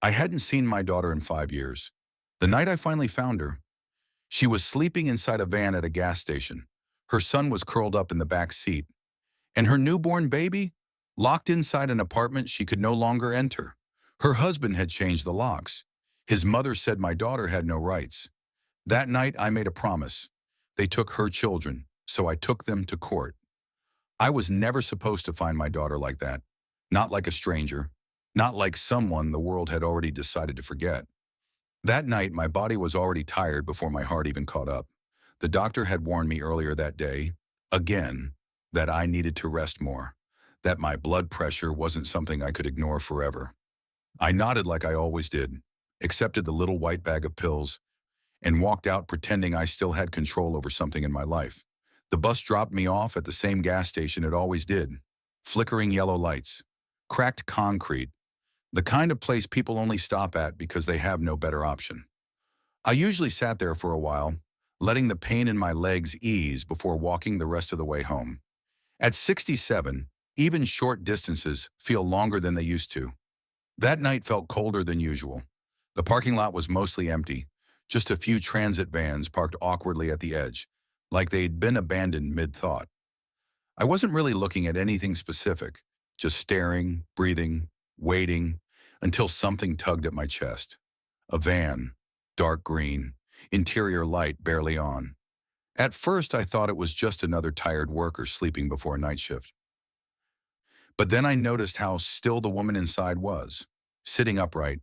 I hadn't seen my daughter in 5 years. The night I finally found her, she was sleeping inside a van at a gas station. Her son was curled up in the back seat, and her newborn baby locked inside an apartment she could no longer enter. Her husband had changed the locks. His mother said my daughter had no rights. That night, I made a promise. They took her children, so I took them to court. I was never supposed to find my daughter like that. Not like a stranger. Not like someone the world had already decided to forget. That night, my body was already tired before my heart even caught up. The doctor had warned me earlier that day, again, that I needed to rest more. That my blood pressure wasn't something I could ignore forever. I nodded like I always did, accepted the little white bag of pills, and walked out pretending I still had control over something in my life. The bus dropped me off at the same gas station it always did. Flickering yellow lights, cracked concrete, the kind of place people only stop at because they have no better option. I usually sat there for a while, letting the pain in my legs ease before walking the rest of the way home. At 67, even short distances feel longer than they used to. That night felt colder than usual. The parking lot was mostly empty, just a few transit vans parked awkwardly at the edge, like they'd been abandoned mid-thought. I wasn't really looking at anything specific, just staring, breathing, waiting, until something tugged at my chest. A van, dark green, interior light barely on. At first, I thought it was just another tired worker sleeping before a night shift. But then I noticed how still the woman inside was, sitting upright,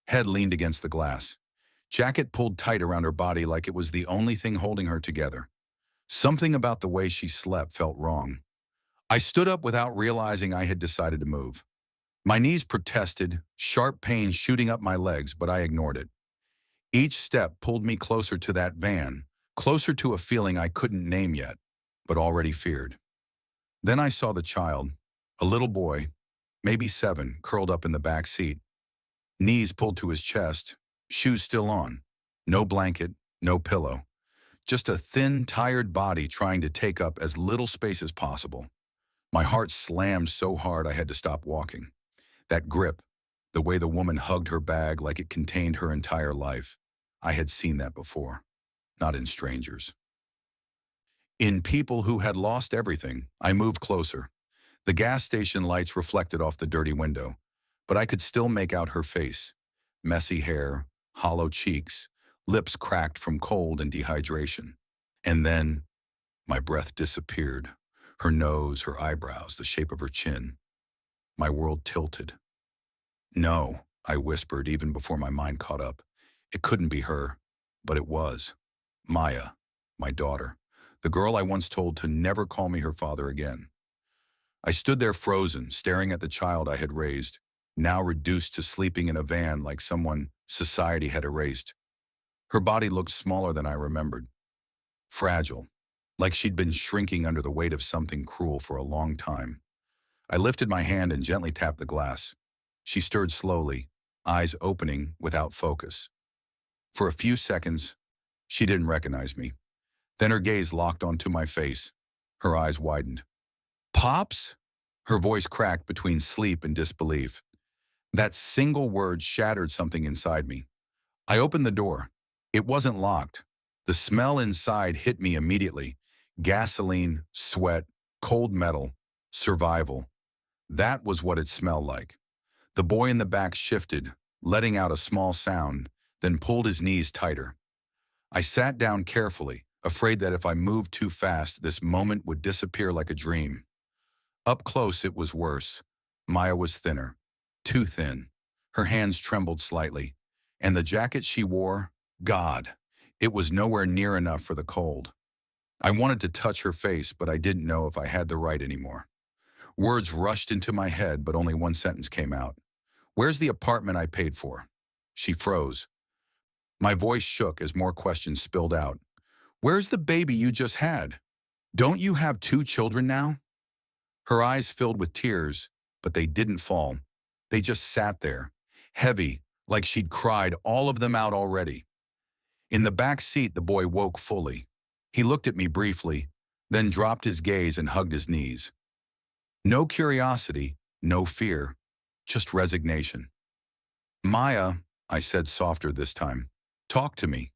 head leaned against the glass, jacket pulled tight around her body like it was the only thing holding her together. Something about the way she slept felt wrong. I stood up without realizing I had decided to move. My knees protested, sharp pain shooting up my legs, but I ignored it. Each step pulled me closer to that van, closer to a feeling I couldn't name yet, but already feared. Then I saw the child, a little boy, maybe 7, curled up in the back seat, knees pulled to his chest, shoes still on, no blanket, no pillow, just a thin, tired body trying to take up as little space as possible. My heart slammed so hard I had to stop walking. That grip, the way the woman hugged her bag like it contained her entire life, I had seen that before, not in strangers. In people who had lost everything, I moved closer. The gas station lights reflected off the dirty window, but I could still make out her face. Messy hair, hollow cheeks, lips cracked from cold and dehydration. And then, my breath disappeared. Her nose, her eyebrows, the shape of her chin. My world tilted. No, I whispered even before my mind caught up. It couldn't be her, but it was. Maya, my daughter, the girl I once told to never call me her father again. I stood there frozen, staring at the child I had raised, now reduced to sleeping in a van like someone society had erased. Her body looked smaller than I remembered. Fragile, like she'd been shrinking under the weight of something cruel for a long time. I lifted my hand and gently tapped the glass. She stirred slowly, eyes opening without focus. For a few seconds, she didn't recognize me. Then her gaze locked onto my face. Her eyes widened. "Pops?" Her voice cracked between sleep and disbelief. That single word shattered something inside me. I opened the door. It wasn't locked. The smell inside hit me immediately. Gasoline, sweat, cold metal, survival. That was what it smelled like. The boy in the back shifted, letting out a small sound, then pulled his knees tighter. I sat down carefully, afraid that if I moved too fast, this moment would disappear like a dream. Up close, it was worse. Maya was thinner, too thin. Her hands trembled slightly. And the jacket she wore, God, it was nowhere near enough for the cold. I wanted to touch her face, but I didn't know if I had the right anymore. Words rushed into my head, but only one sentence came out. "Where's the apartment I paid for?" She froze. My voice shook as more questions spilled out. "Where's the baby you just had? Don't you have 2 children now?" Her eyes filled with tears, but they didn't fall. They just sat there, heavy, like she'd cried all of them out already. In the back seat, the boy woke fully. He looked at me briefly, then dropped his gaze and hugged his knees. No curiosity, no fear, just resignation. Maya, I said softer this time. Talk to me.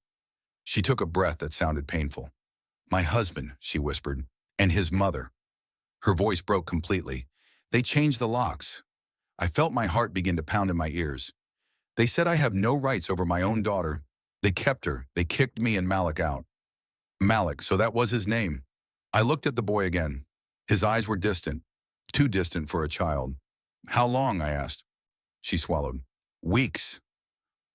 She took a breath that sounded painful. My husband, she whispered, and his mother. Her voice broke completely. They changed the locks. I felt my heart begin to pound in my ears. They said I have no rights over my own daughter. They kept her. They kicked me and Malik out. Malik, so that was his name. I looked at the boy again. His eyes were distant, too distant for a child. How long? I asked. She swallowed. Weeks.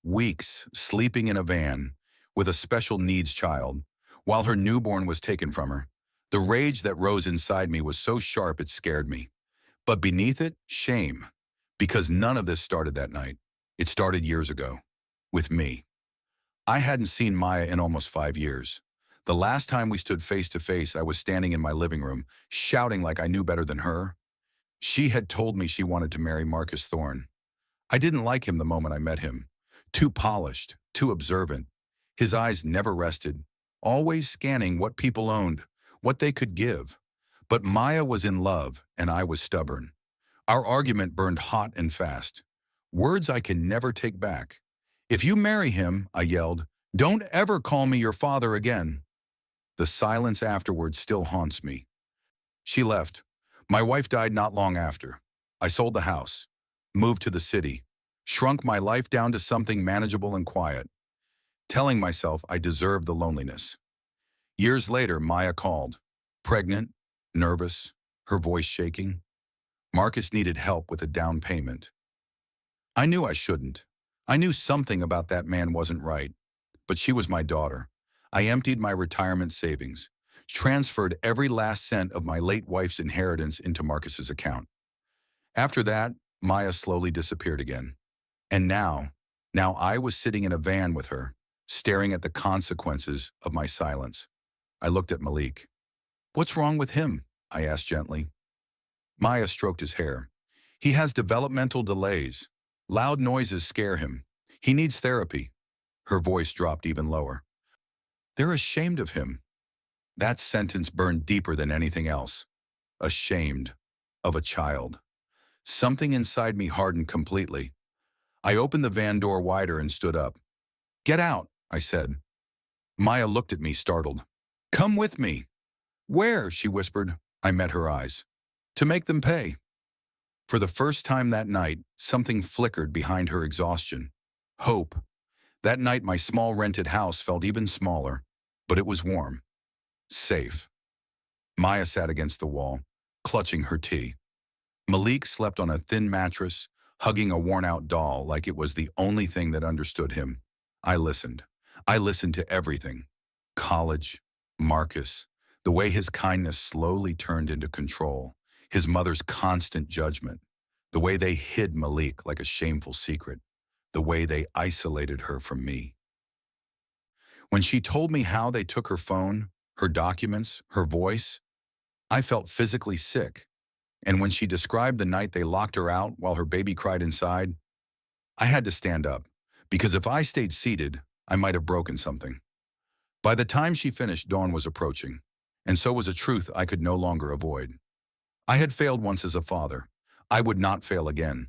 Weeks, sleeping in a van with a special needs child, while her newborn was taken from her. The rage that rose inside me was so sharp it scared me. But beneath it, shame. Because none of this started that night. It started years ago. With me. I hadn't seen Maya in almost 5 years. The last time we stood face to face, I was standing in my living room, shouting like I knew better than her. She had told me she wanted to marry Marcus Thorne. I didn't like him the moment I met him. Too polished, too observant. His eyes never rested, always scanning what people owned, what they could give. But Maya was in love, and I was stubborn. Our argument burned hot and fast. Words I can never take back. If you marry him, I yelled, don't ever call me your father again. The silence afterwards still haunts me. She left. My wife died not long after. I sold the house, moved to the city, shrunk my life down to something manageable and quiet, telling myself I deserved the loneliness. Years later, Maya called, pregnant, nervous, her voice shaking. Marcus needed help with a down payment. I knew I shouldn't. I knew something about that man wasn't right, but she was my daughter. I emptied my retirement savings, transferred every last cent of my late wife's inheritance into Marcus's account. After that, Maya slowly disappeared again. And now I was sitting in a van with her, staring at the consequences of my silence. I looked at Malik. What's wrong with him? I asked gently. Maya stroked his hair. He has developmental delays. Loud noises scare him. He needs therapy. Her voice dropped even lower. They're ashamed of him. That sentence burned deeper than anything else. Ashamed of a child. Something inside me hardened completely. I opened the van door wider and stood up. Get out, I said. Maya looked at me, startled. Come with me. Where? She whispered. I met her eyes. To make them pay. For the first time that night, something flickered behind her exhaustion. Hope. That night, my small rented house felt even smaller, but it was warm. Safe. Maya sat against the wall, clutching her tea. Malik slept on a thin mattress, hugging a worn-out doll like it was the only thing that understood him. I listened. I listened to everything. College, Marcus, the way his kindness slowly turned into control, his mother's constant judgment, the way they hid Malik like a shameful secret, the way they isolated her from me. When she told me how they took her phone, her documents, her voice, I felt physically sick. And when she described the night they locked her out while her baby cried inside, I had to stand up, because if I stayed seated, I might have broken something. By the time she finished, dawn was approaching, and so was a truth I could no longer avoid. I had failed once as a father. I would not fail again.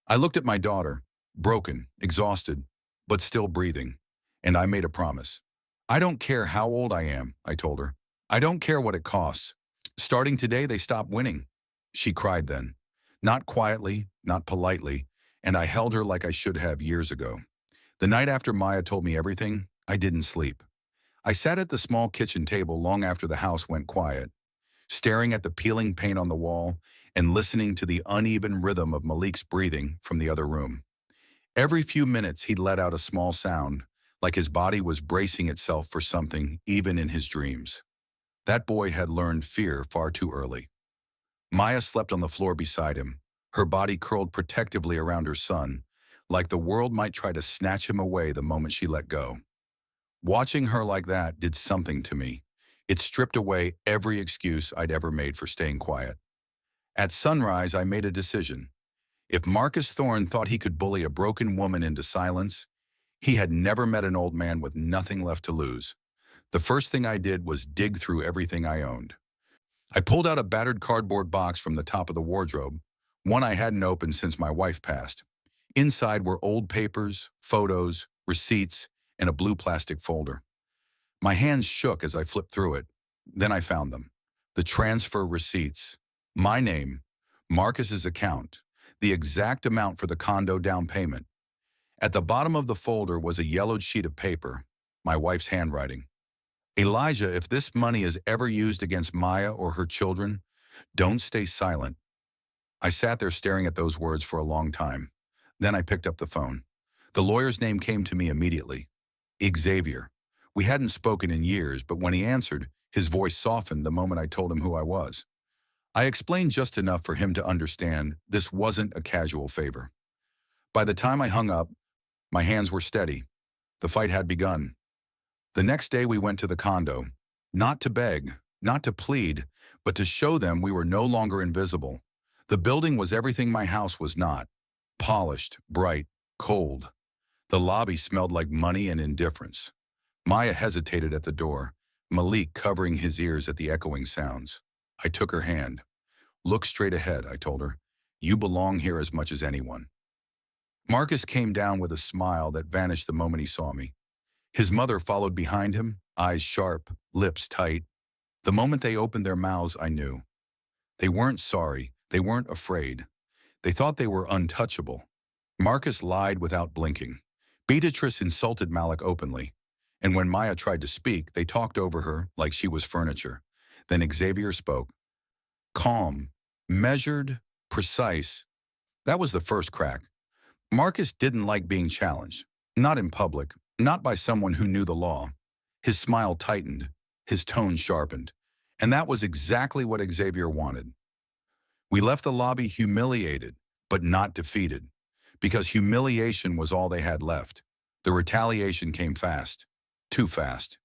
I looked at my daughter, broken, exhausted, but still breathing, and I made a promise. I don't care how old I am, I told her. I don't care what it costs. Starting today, they stop winning. She cried then, not quietly, not politely, and I held her like I should have years ago. The night after Maya told me everything, I didn't sleep. I sat at the small kitchen table long after the house went quiet, staring at the peeling paint on the wall and listening to the uneven rhythm of Malik's breathing from the other room. Every few minutes, he'd let out a small sound, like his body was bracing itself for something, even in his dreams. That boy had learned fear far too early. Maya slept on the floor beside him, her body curled protectively around her son, like the world might try to snatch him away the moment she let go. Watching her like that did something to me. It stripped away every excuse I'd ever made for staying quiet. At sunrise, I made a decision. If Marcus Thorne thought he could bully a broken woman into silence, he had never met an old man with nothing left to lose. The first thing I did was dig through everything I owned. I pulled out a battered cardboard box from the top of the wardrobe, one I hadn't opened since my wife passed. Inside were old papers, photos, receipts, and a blue plastic folder. My hands shook as I flipped through it. Then I found them. The transfer receipts. My name, Marcus's account, the exact amount for the condo down payment. At the bottom of the folder was a yellowed sheet of paper, my wife's handwriting. Elijah, if this money is ever used against Maya or her children, don't stay silent. I sat there staring at those words for a long time. Then I picked up the phone. The lawyer's name came to me immediately. Xavier. We hadn't spoken in years, but when he answered, his voice softened the moment I told him who I was. I explained just enough for him to understand this wasn't a casual favor. By the time I hung up, my hands were steady. The fight had begun. The next day we went to the condo, not to beg, not to plead, but to show them we were no longer invisible. The building was everything my house was not. Polished, bright, cold. The lobby smelled like money and indifference. Maya hesitated at the door, Malik covering his ears at the echoing sounds. I took her hand. Look straight ahead, I told her. You belong here as much as anyone. Marcus came down with a smile that vanished the moment he saw me. His mother followed behind him, eyes sharp, lips tight. The moment they opened their mouths, I knew. They weren't sorry, they weren't afraid. They thought they were untouchable. Marcus lied without blinking. Beatrice insulted Malik openly. And when Maya tried to speak, they talked over her like she was furniture. Then Xavier spoke. Calm, measured, precise. That was the first crack. Marcus didn't like being challenged. Not in public, not by someone who knew the law. His smile tightened, his tone sharpened. And that was exactly what Xavier wanted. We left the lobby humiliated, but not defeated, because humiliation was all they had left. The retaliation came fast, too fast.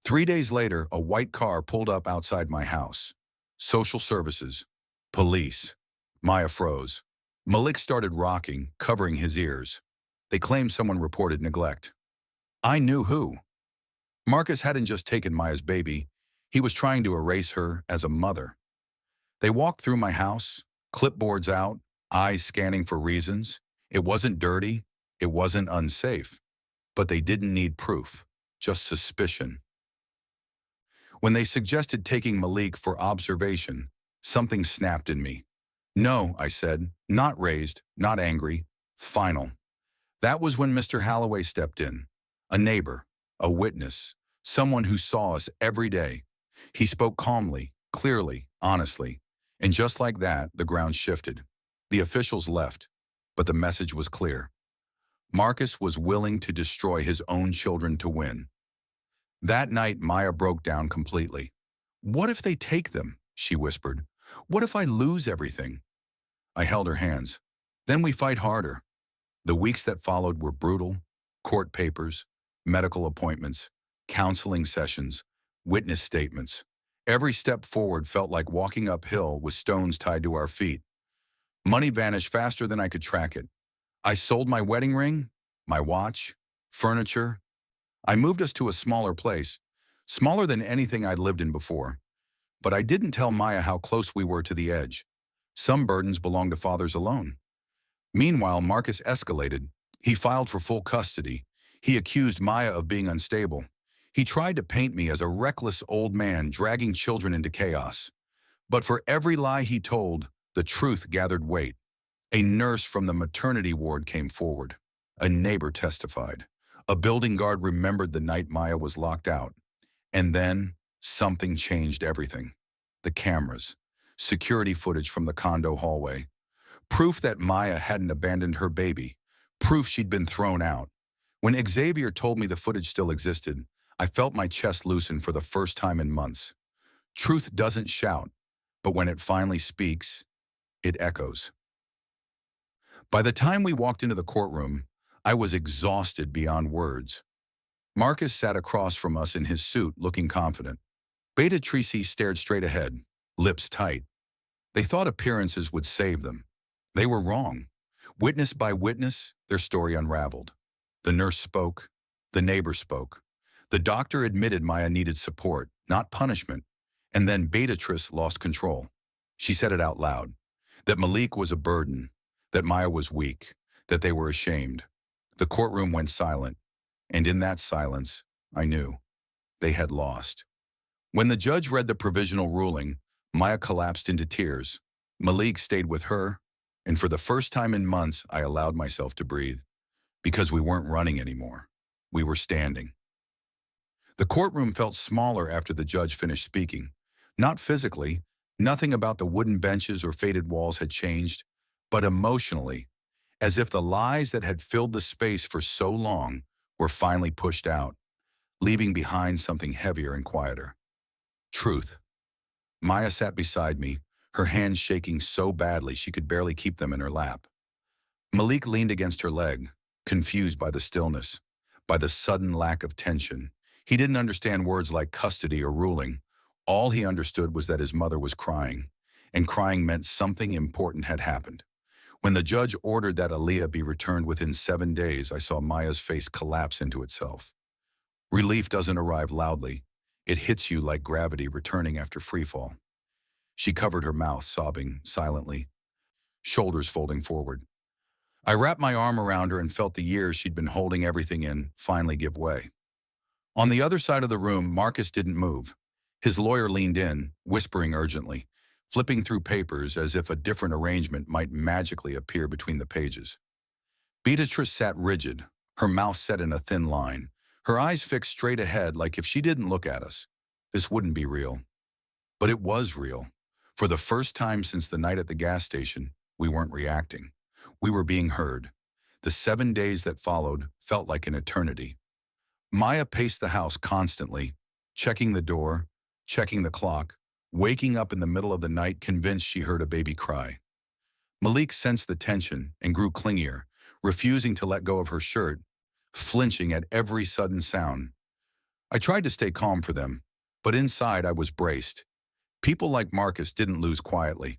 3 days later, a white car pulled up outside my house. Social services, police. Maya froze. Malik started rocking, covering his ears. They claimed someone reported neglect. I knew who. Marcus hadn't just taken Maya's baby, he was trying to erase her as a mother. They walked through my house, clipboards out, eyes scanning for reasons. It wasn't dirty, it wasn't unsafe. But they didn't need proof, just suspicion. When they suggested taking Malik for observation, something snapped in me. No, I said, not raised, not angry, final. That was when Mr. Holloway stepped in. A neighbor, a witness, someone who saw us every day. He spoke calmly, clearly, honestly. And just like that, the ground shifted. The officials left, but the message was clear. Marcus was willing to destroy his own children to win. That night, Maya broke down completely. What if they take them? She whispered. What if I lose everything? I held her hands. Then we fight harder. The weeks that followed were brutal. Court papers, medical appointments, counseling sessions, witness statements. Every step forward felt like walking uphill with stones tied to our feet. Money vanished faster than I could track it. I sold my wedding ring, my watch, furniture. I moved us to a smaller place, smaller than anything I'd lived in before. But I didn't tell Maya how close we were to the edge. Some burdens belonged to fathers alone. Meanwhile, Marcus escalated. He filed for full custody. He accused Maya of being unstable. He tried to paint me as a reckless old man dragging children into chaos. But for every lie he told, the truth gathered weight. A nurse from the maternity ward came forward. A neighbor testified. A building guard remembered the night Maya was locked out. And then, something changed everything. The cameras, security footage from the condo hallway, proof that Maya hadn't abandoned her baby, proof she'd been thrown out. When Xavier told me the footage still existed, I felt my chest loosen for the first time in months. Truth doesn't shout, but when it finally speaks, it echoes. By the time we walked into the courtroom, I was exhausted beyond words. Marcus sat across from us in his suit, looking confident. Beatrice stared straight ahead, lips tight. They thought appearances would save them. They were wrong. Witness by witness, their story unraveled. The nurse spoke. The neighbor spoke. The doctor admitted Maya needed support, not punishment. And then Beatrice lost control. She said it out loud. That Malik was a burden. That Maya was weak. that they were ashamed. The courtroom went silent, and in that silence, I knew they had lost. When the judge read the provisional ruling, Maya collapsed into tears. Malik stayed with her, and for the first time in months, I allowed myself to breathe. Because we weren't running anymore. We were standing. The courtroom felt smaller after the judge finished speaking. Not physically, nothing about the wooden benches or faded walls had changed, but emotionally, as if the lies that had filled the space for so long were finally pushed out, leaving behind something heavier and quieter. Truth. Maya sat beside me, her hands shaking so badly she could barely keep them in her lap. Malik leaned against her leg, confused by the stillness, by the sudden lack of tension. He didn't understand words like custody or ruling. All he understood was that his mother was crying, and crying meant something important had happened. When the judge ordered that Aaliyah be returned within 7 days, I saw Maya's face collapse into itself. Relief doesn't arrive loudly. It hits you like gravity returning after freefall. She covered her mouth, sobbing silently, shoulders folding forward. I wrapped my arm around her and felt the years she'd been holding everything in finally give way. On the other side of the room, Marcus didn't move. His lawyer leaned in, whispering urgently, flipping through papers as if a different arrangement might magically appear between the pages. Beatrice sat rigid, her mouth set in a thin line, her eyes fixed straight ahead like if she didn't look at us, this wouldn't be real. But it was real. For the first time since the night at the gas station, we weren't reacting. We were being heard. The 7 days that followed felt like an eternity. Maya paced the house constantly, checking the door, checking the clock, waking up in the middle of the night convinced she heard a baby cry. Malik sensed the tension and grew clingier, refusing to let go of her shirt, flinching at every sudden sound. I tried to stay calm for them, but inside I was braced. People like Marcus didn't lose quietly.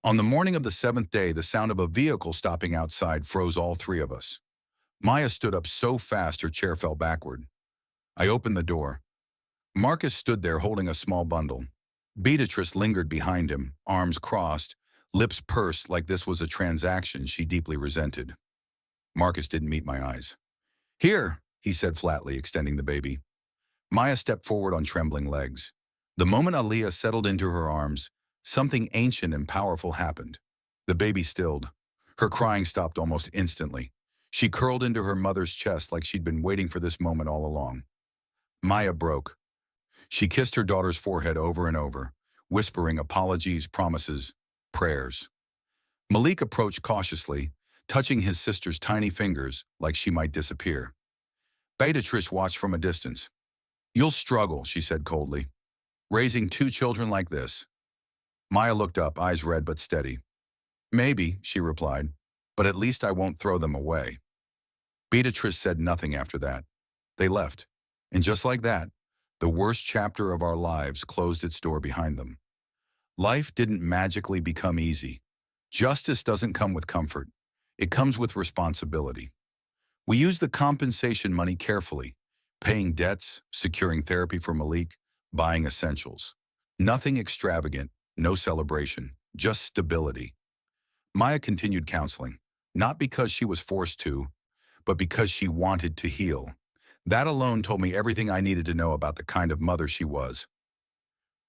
On the morning of the 7th day, the sound of a vehicle stopping outside froze all three of us. Maya stood up so fast her chair fell backward. I opened the door. Marcus stood there holding a small bundle. Beatrice lingered behind him, arms crossed, lips pursed like this was a transaction she deeply resented. Marcus didn't meet my eyes. "Here," he said flatly, extending the baby. Maya stepped forward on trembling legs. The moment Aaliyah settled into her arms, something ancient and powerful happened. The baby stilled. Her crying stopped almost instantly. She curled into her mother's chest like she'd been waiting for this moment all along. Maya broke. She kissed her daughter's forehead over and over, whispering apologies, promises, prayers. Malik approached cautiously, touching his sister's tiny fingers like she might disappear. Beatrice watched from a distance. "You'll struggle," she said coldly. "Raising 2 children like this." Maya looked up, eyes red but steady. "Maybe," she replied, "but at least I won't throw them away." Beatrice said nothing after that. They left, and just like that, the worst chapter of our lives closed its door behind them. Life didn't magically become easy. Justice doesn't come with comfort. It comes with responsibility. We used the compensation money carefully, paying debts, securing therapy for Malik, buying essentials. Nothing extravagant, no celebration, just stability. Maya continued counseling, not because she was forced to, but because she wanted to heal. That alone told me everything I needed to know about the kind of mother she was.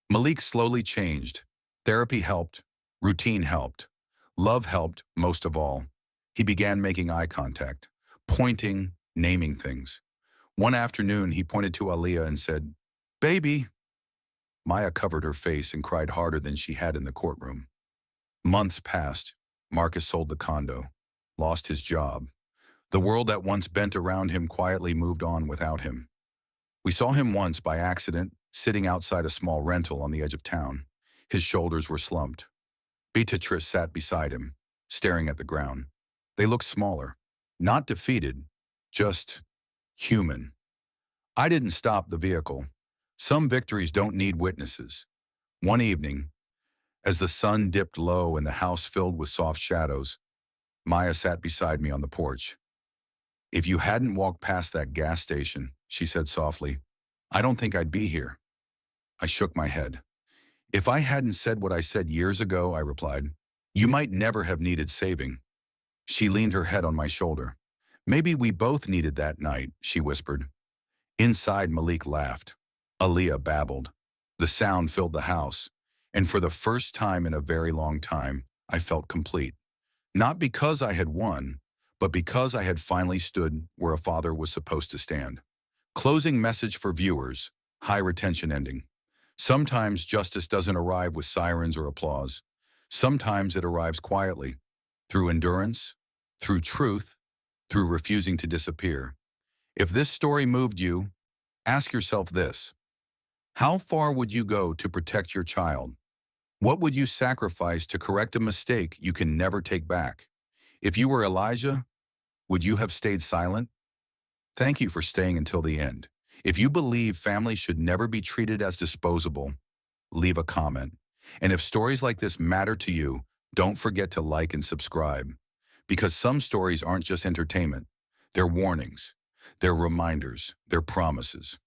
Malik slowly changed. Therapy helped. Routine helped. Love helped most of all. He began making eye contact, pointing, naming things. One afternoon, he pointed to Aaliyah and said, "Baby." Maya covered her face and cried harder than she had in the courtroom. Months passed. Marcus sold the condo, lost his job. The world that once bent around him quietly moved on without him. We saw him once by accident, sitting outside a small rental on the edge of town. His shoulders were slumped. Beatrice sat beside him, staring at the ground. They looked smaller, not defeated, just human. I didn't stop the vehicle. Some victories don't need witnesses. One evening, as the sun dipped low and the house filled with soft shadows, Maya sat beside me on the porch. "If you hadn't walked past that gas station," she said softly, "I don't think I'd be here." I shook my head. "If I hadn't said what I said years ago," I replied, "you might never have needed saving." She leaned her head on my shoulder. Maybe we both needed that night, she whispered. Inside, Malik laughed. Aaliyah babbled. The sound filled the house, and for the first time in a very long time, I felt complete. Not because I had won, but because I had finally stood where a father was supposed to stand. Closing message for viewers, high retention ending. Sometimes justice doesn't arrive with sirens or applause. Sometimes it arrives quietly, through endurance, through truth, through refusing to disappear. If this story moved you, ask yourself this. How far would you go to protect your child? What would you sacrifice to correct a mistake you can never take back? If you were Elijah, would you have stayed silent? Thank you for staying until the end. If you believe families should never be treated as disposable, leave a comment. And if stories like this matter to you, don't forget to like and subscribe. Because some stories aren't just entertainment. They're warnings. They're reminders. They're promises.